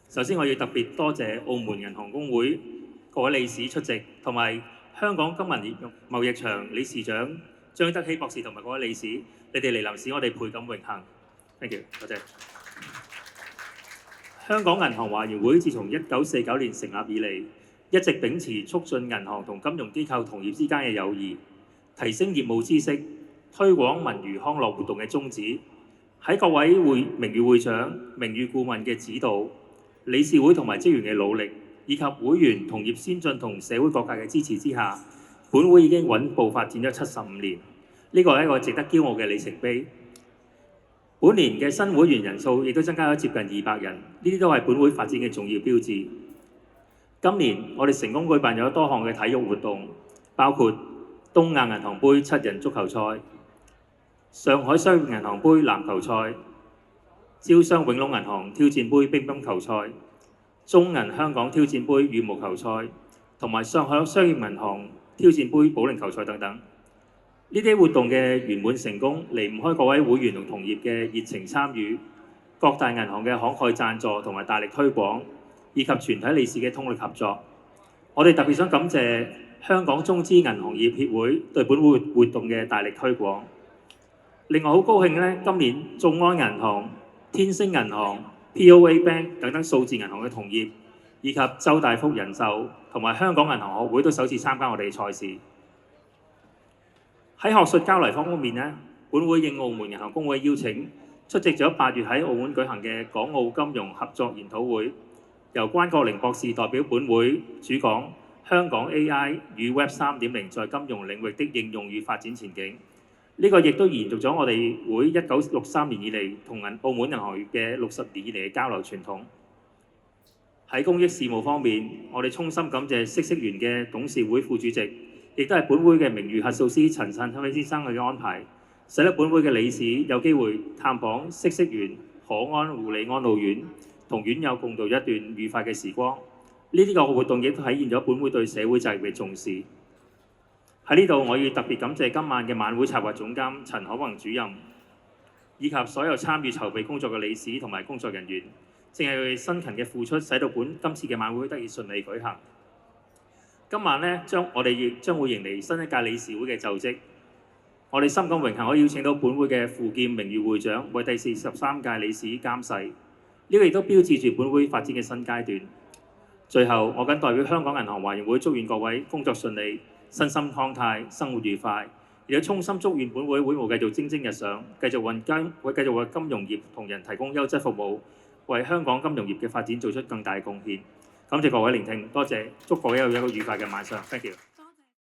首先，我要特別多謝澳門銀行公會各位理事出席，同埋香港金銀貿易場理事長張德熙博士同埋各位理事，你哋嚟臨使我哋倍感榮幸。Thank you， 多謝。香港銀行華員會自從1949年成立以嚟，一直秉持促進銀行同金融機構同業之間嘅友誼，提升業務知識、推廣文娛康樂活動嘅宗旨。喺各位名譽會長、名譽顧問嘅指導、理事會同埋職員嘅努力，以及會員同業先進同社會各界嘅支持之下，本會已經穩步發展咗75年。呢個係一個值得驕傲嘅里程碑。本年嘅新會員人數亦都增加咗接近200人，呢啲都係本會發展嘅重要標誌。今年我哋成功舉辦咗多項嘅體育活動，包括東亞銀行杯7人足球賽、上海商業銀行杯籃球賽、招商永隆銀行挑戰杯乒乓球賽、中銀香港挑戰杯羽毛球賽，同埋上海商業銀行挑戰杯保齡球賽等等。呢啲活動嘅圓滿成功，離唔開各位會員同同業嘅熱情參與，各大銀行嘅慷慨贊助同埋大力推廣，以及全體理事嘅通力合作。我哋特別想感謝香港中資銀行業協會對本會活動嘅大力推廣。另外好高興呢，今年眾安銀行、天星銀行、POA Bank 等等數字銀行嘅同業，以及周大福人壽同埋香港銀行學會都首次參加我哋嘅賽事。喺學術交流方面呢，本會應澳門銀行公會邀請，出席咗8月喺澳門舉行嘅港澳金融合作研討會，由關國玲博士代表本會主講香港 AI 與 Web 3.0在金融領域的應用與發展前景。呢個亦都延續咗我哋會1963年以嚟同澳門銀行業嘅60年以嚟嘅交流傳統。喺公益事務方面，我哋衷心感謝嗇色園嘅董事會副主席，亦都係本會嘅名譽核數師陳燦輝先生嘅安排，使得本會嘅理事有機會探訪嗇色園可安護理安老院，同院友共度一段愉快嘅時光。呢啲個活動亦都體現咗本會對社會責任嘅重視。喺呢度，我要特別感謝今晚嘅晚會策劃總監陳可宏主任，以及所有參與籌備工作嘅理事同埋工作人員，正係佢哋辛勤嘅付出，使到今次嘅晚會得以順利舉行。今晚呢，我哋亦將會迎嚟新一屆理事會嘅就職。我哋深感榮幸可以邀請到本會嘅傅劍名譽會長為第43屆理事監誓，呢個亦都標誌住本會發展嘅新階段。最後，我謹代表香港銀行華員會祝願各位工作順利、身心康泰、生活愉快，亦都衷心祝願本會會務繼續蒸蒸日上，繼續為金融業同仁提供優質服務，為香港金融業嘅發展做出更大嘅貢獻。感謝各位聆聽，多謝，祝各位有一個愉快嘅晚上。Thank you。